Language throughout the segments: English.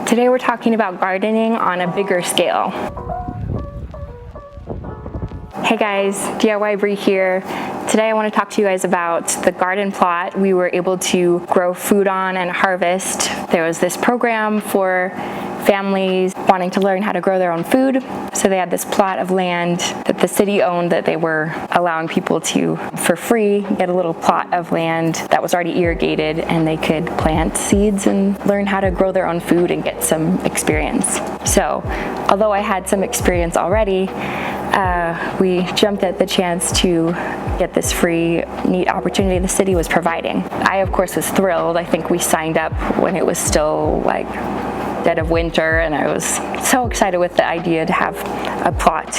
Today we're talking about gardening on a bigger scale. Hey guys, DIY Bree here. Today I want to talk to you guys about the garden plot we were able to grow food on and harvest. There was this program for families wanting to learn how to grow their own food. So they had this plot of land that the city owned that they were allowing people to, for free, get a little plot of land that was already irrigated, and they could plant seeds and learn how to grow their own food and get some experience. So although I had some experience already, we jumped at the chance to get this free, neat opportunity the city was providing. I, of course, was thrilled. I think we signed up when it was still like dead of winter, and I was so excited with the idea to have a plot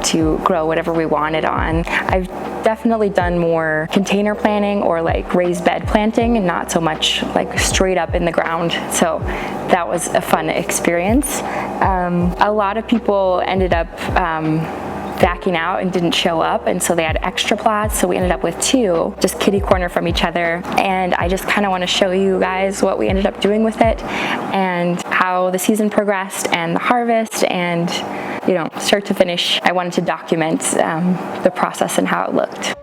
to grow whatever we wanted on. I've definitely done more container planting or like raised bed planting and not so much like straight up in the ground. So that was a fun experience. A lot of people ended up backing out and didn't show up, and so they had extra plots, so we ended up with two, just kitty corner from each other. And I just kind of want to show you guys what we ended up doing with it and how the season progressed and the harvest, and you know, start to finish. I wanted to document the process and how it looked.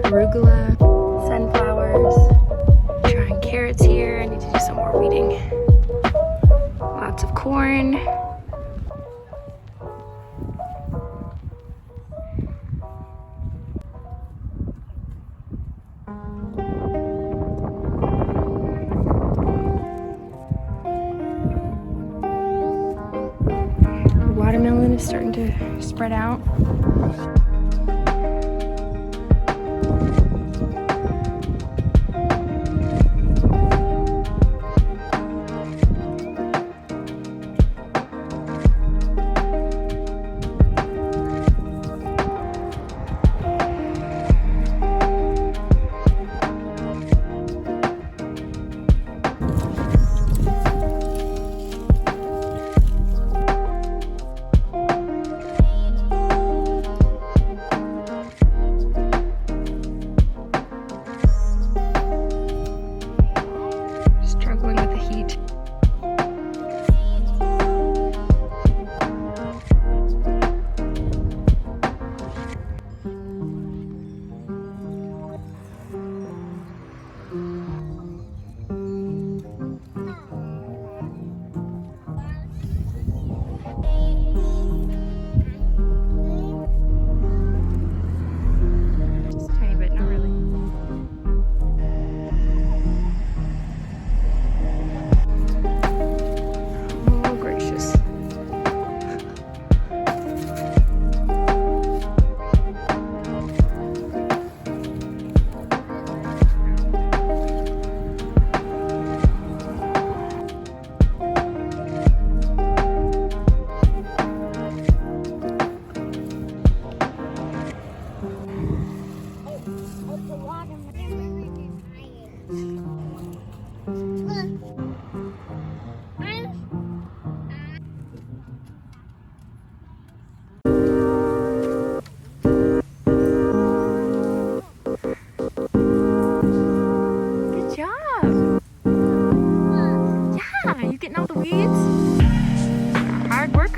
Arugula, sunflowers, trying carrots here. I need to do some more weeding. Lots of corn. The watermelon is starting to spread out.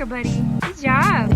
Buddy. Good job.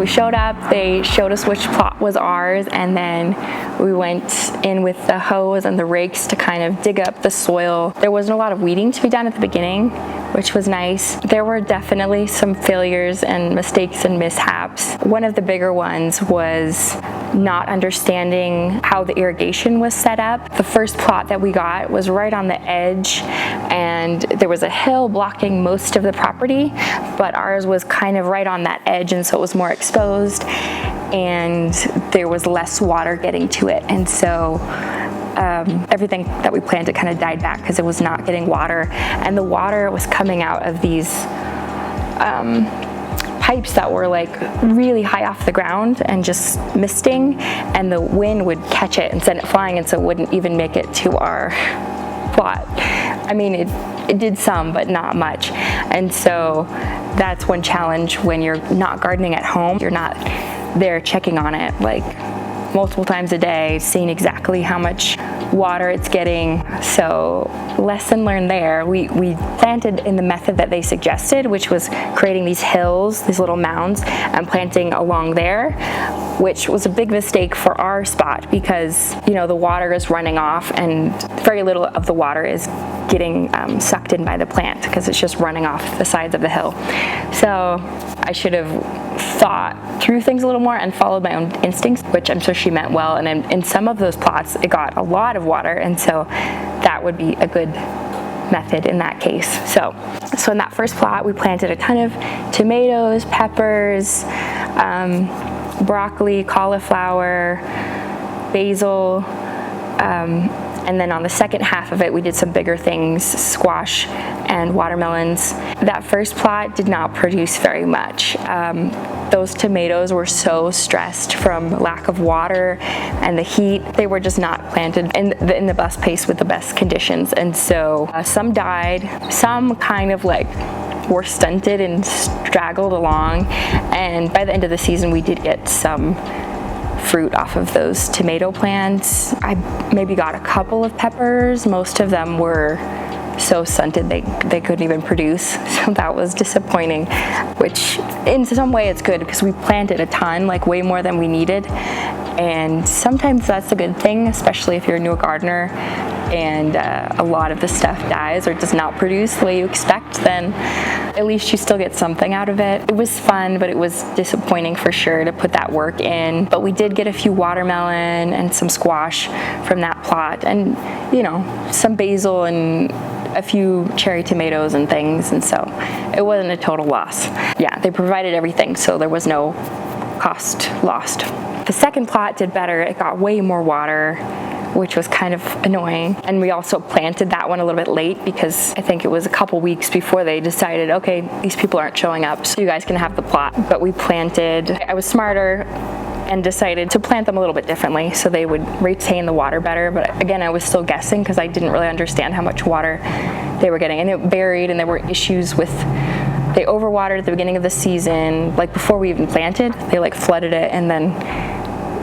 we showed up, they showed us which plot was ours, and then we went in with the hose and the rakes to kind of dig up the soil. There wasn't a lot of weeding to be done at the beginning, which was nice. There were definitely some failures and mistakes and mishaps. One of the bigger ones was not understanding how the irrigation was set up. The first plot that we got was right on the edge, and there was a hill blocking most of the property, but ours was kind of right on that edge, and so it was more exposed, and there was less water getting to it. And so everything that we planted kind of died back because it was not getting water, and the water was coming out of these pipes that were like really high off the ground and just misting, and the wind would catch it and send it flying, and so it wouldn't even make it to our plot. I mean, it did some, but not much. And so that's one challenge when you're not gardening at home. You're not there checking on it like multiple times a day, seeing exactly how much water it's getting. So lesson learned there. We planted in the method that they suggested, which was creating these hills, these little mounds, and planting along there, which was a big mistake for our spot because, you know, the water is running off and very little of the water is getting sucked in by the plant because it's just running off the sides of the hill. So I should have thought through things a little more and followed my own instincts, which I'm sure she meant well. And in some of those plots, it got a lot of water, and so that would be a good method in that case. So in that first plot, we planted a ton of tomatoes, peppers, broccoli, cauliflower, basil, and then on the second half of it, we did some bigger things, squash and watermelons. That first plot did not produce very much. Those tomatoes were so stressed from lack of water and the heat. They were just not planted in the best place with the best conditions. And so some died, some kind of like were stunted and straggled along. And by the end of the season, we did get some fruit off of those tomato plants. I maybe got a couple of peppers. Most of them were so stunted they couldn't even produce, so that was disappointing, which in some way it's good because we planted a ton, like way more than we needed, and sometimes that's a good thing, especially if you're a new gardener and a lot of the stuff dies or does not produce the way you expect. Then at least you still get something out of it. It was fun, but it was disappointing for sure to put that work in. But we did get a few watermelon and some squash from that plot, and you know, some basil and a few cherry tomatoes and things, and so it wasn't a total loss. Yeah, they provided everything, so there was no cost lost. The second plot did better. It got way more water, which was kind of annoying. And we also planted that one a little bit late because I think it was a couple weeks before they decided, okay, these people aren't showing up, so you guys can have the plot. But we planted, I was smarter and decided to plant them a little bit differently so they would retain the water better. But again, I was still guessing because I didn't really understand how much water they were getting. And it varied, and there were issues with, they overwatered at the beginning of the season, like before we even planted, they like flooded it and then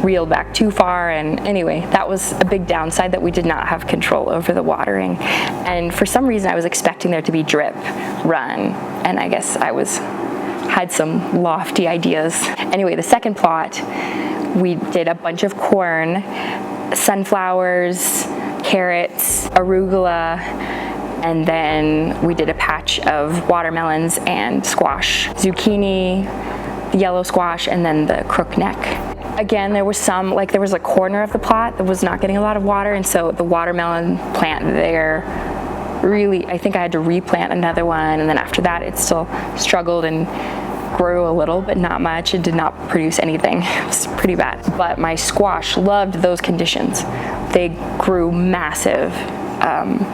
reeled back too far. And anyway, that was a big downside, that we did not have control over the watering. And for some reason I was expecting there to be drip run, and I guess I had some lofty ideas. Anyway, the second plot, we did a bunch of corn, sunflowers, carrots, arugula, and then we did a patch of watermelons and squash, zucchini, yellow squash, and then the crookneck. Again, there was some, like there was a corner of the plot that was not getting a lot of water, and so the watermelon plant there really, I think I had to replant another one, and then after that it still struggled and grew a little, but not much. It did not produce anything. It was pretty bad. But my squash loved those conditions. They grew massive,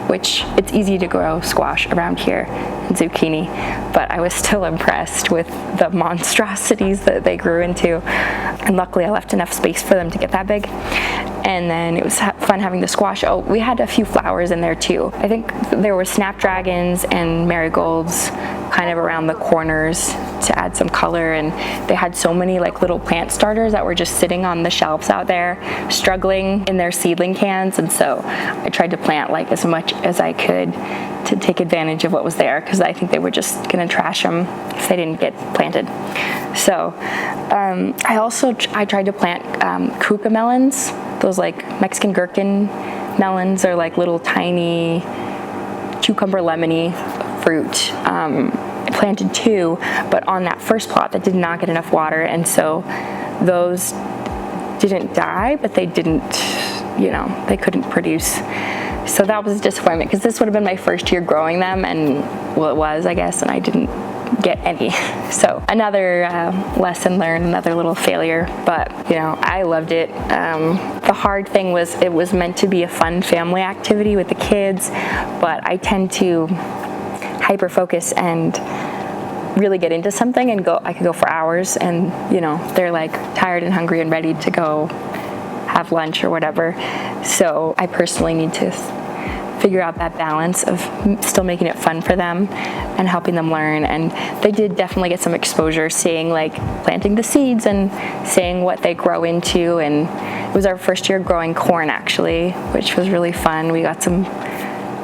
which it's easy to grow squash around here, and zucchini, but I was still impressed with the monstrosities that they grew into, and luckily I left enough space for them to get that big. And then it was fun having the squash. Oh, we had a few flowers in there too. I think there were snapdragons and marigolds kind of around the corners to add some color, and they had so many like little plant starters that were just sitting on the shelves out there struggling in their seedling cans, and so I tried to plant like as much as I could to take advantage of what was there, because I think they were just gonna trash them if they didn't get planted. So I tried to plant kuka melons, those like Mexican gherkin melons. Are like little tiny cucumber lemony fruit. I planted 2, but on that first plot that did not get enough water, and so those didn't die, but they didn't, they couldn't produce. So that was a disappointment, because this would have been my first year growing them, and well, it was, I guess, and I didn't get any. So another lesson learned, another little failure, but I loved it. The hard thing was it was meant to be a fun family activity with the kids, but I tend to hyper focus and really get into something and I could go for hours, and they're like tired and hungry and ready to go have lunch or whatever. So I personally need to figure out that balance of still making it fun for them and helping them learn. And they did definitely get some exposure, seeing like planting the seeds and seeing what they grow into. And it was our first year growing corn, actually, which was really fun. We got some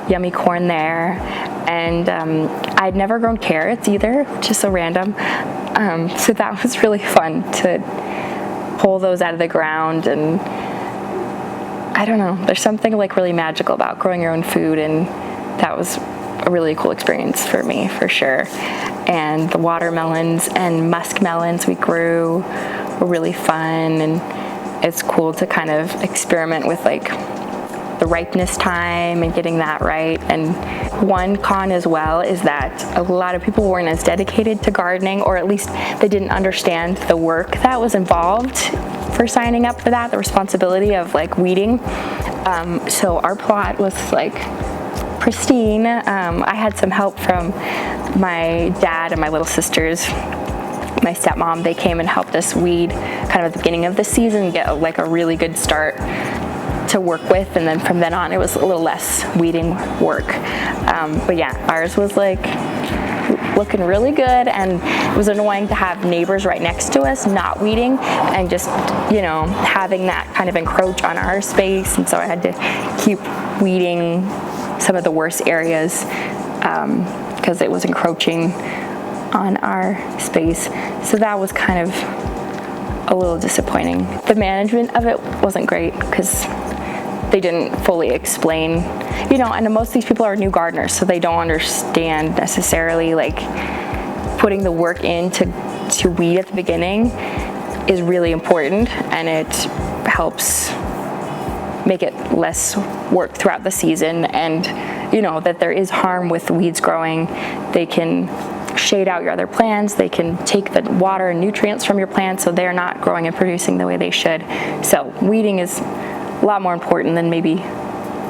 yummy corn there. And I'd never grown carrots either, which is so random. So that was really fun to pull those out of the ground. And I don't know, there's something like really magical about growing your own food, and that was a really cool experience for me, for sure. And the watermelons and muskmelons we grew were really fun, and it's cool to kind of experiment with like the ripeness time and getting that right. And one con as well is that a lot of people weren't as dedicated to gardening, or at least they didn't understand the work that was involved for signing up for that, the responsibility of like weeding. So our plot was like pristine. I had some help from my dad and my little sisters. My stepmom, they came and helped us weed kind of at the beginning of the season, get like a really good start to work with, and then from then on it was a little less weeding work. But yeah, ours was like looking really good, and it was annoying to have neighbors right next to us not weeding and just having that kind of encroach on our space, and so I had to keep weeding some of the worst areas because it was encroaching on our space. So that was kind of a little disappointing. The management of it wasn't great because they didn't fully explain, and most of these people are new gardeners, so they don't understand necessarily like putting the work in to weed at the beginning is really important, and it helps make it less work throughout the season. And that there is harm with weeds growing. They can shade out your other plants, they can take the water and nutrients from your plants, so they're not growing and producing the way they should. So weeding is a lot more important than maybe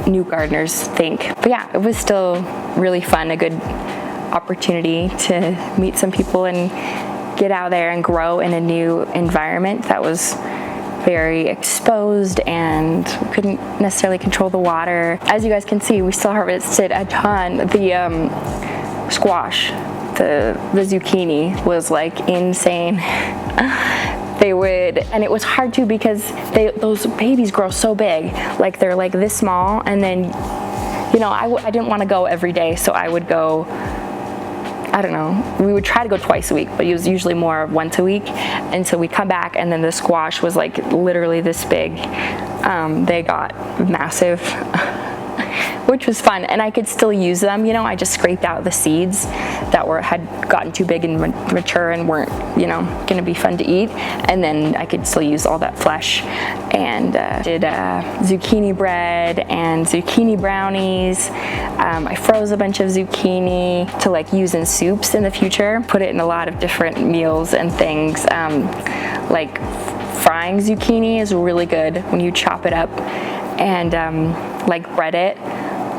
new gardeners think. But yeah, it was still really fun, a good opportunity to meet some people and get out there and grow in a new environment that was very exposed and couldn't necessarily control the water. As you guys can see, we still harvested a ton. The squash, the zucchini was like insane. And it was hard too because those babies grow so big, like they're like this small, and then I didn't want to go every day, so I would go, I don't know, we would try to go twice a week, but it was usually more once a week. And so we'd come back, and then the squash was like literally this big. They got massive, which was fun, and I could still use them. I just scraped out the seeds that had gotten too big and mature and weren't, going to be fun to eat, and then I could still use all that flesh. And did zucchini bread and zucchini brownies. I froze a bunch of zucchini to like use in soups in the future. Put it in a lot of different meals and things. Like frying zucchini is really good when you chop it up and like bread it,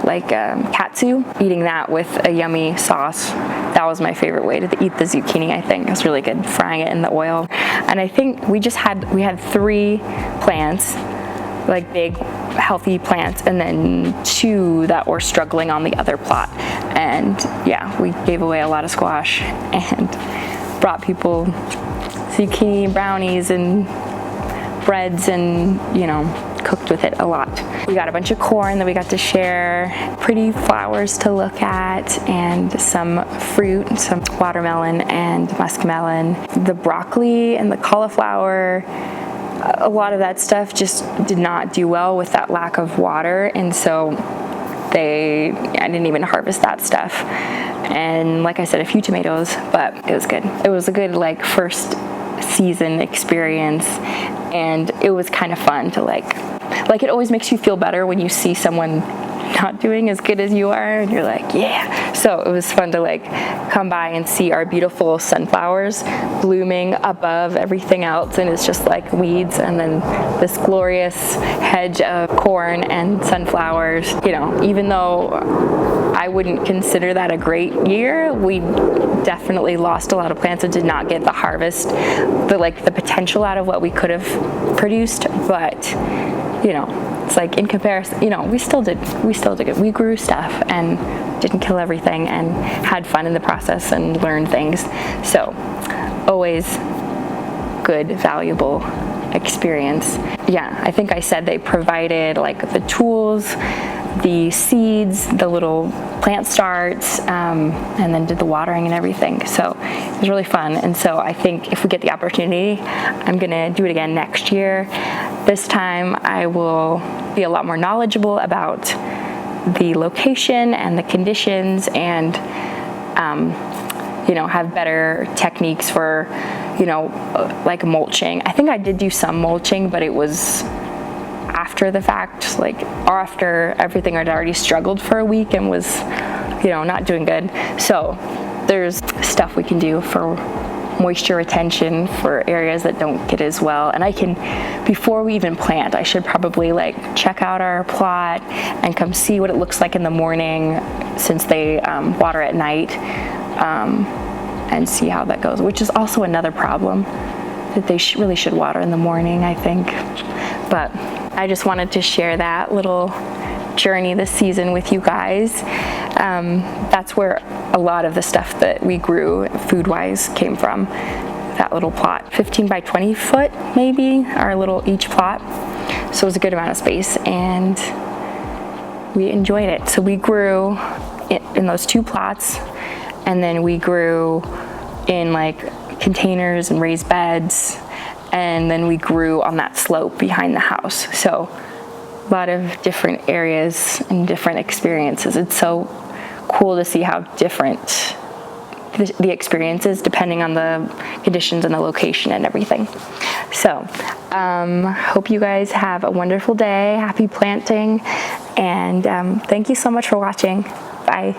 like katsu, eating that with a yummy sauce. That was my favorite way to eat the zucchini, I think. It was really good, frying it in the oil. And I think we had 3 plants like big healthy plants, and then 2 that were struggling on the other plot. And yeah, we gave away a lot of squash and brought people zucchini brownies and breads, and cooked with it a lot. We got a bunch of corn that we got to share, pretty flowers to look at, and some fruit, some watermelon and muskmelon. The broccoli and the cauliflower, a lot of that stuff just did not do well with that lack of water, and so I didn't even harvest that stuff. And like I said, a few tomatoes, but it was good. It was a good first season experience, and it was kind of fun to it always makes you feel better when you see someone not doing as good as you are, and you're like, yeah. So it was fun to come by and see our beautiful sunflowers blooming above everything else, and it's just like weeds, and then this glorious hedge of corn and sunflowers. Even though I wouldn't consider that a great year, we definitely lost a lot of plants and did not get the harvest, the potential out of what we could have produced. But it's in comparison, we still did good. We grew stuff and didn't kill everything, and had fun in the process and learned things. So always good, valuable experience. Yeah, I think I said they provided the tools, the seeds, the little plant starts, and then did the watering and everything. So it was really fun. And so I think if we get the opportunity, I'm gonna do it again next year. This time I will be a lot more knowledgeable about the location and the conditions, and have better techniques for mulching. I think I did do some mulching, but it was after the fact, after everything had already struggled for a week and was not doing good. So there's stuff we can do for moisture retention for areas that don't get as well. And before we even plant, I should probably check out our plot and come see what it looks like in the morning, since they water at night, and see how that goes, which is also another problem, that they really should water in the morning, I think. But I just wanted to share that little journey this season with you guys. That's where a lot of the stuff that we grew food-wise came from, that little plot. 15 by 20 foot maybe, our little each plot. So it was a good amount of space, and we enjoyed it. So we grew in those 2 plots, and then we grew in containers and raised beds, and then we grew on that slope behind the house. So a lot of different areas and different experiences. It's so cool to see how different the experience is depending on the conditions and the location and everything. So hope you guys have a wonderful day. Happy planting, and thank you so much for watching. Bye.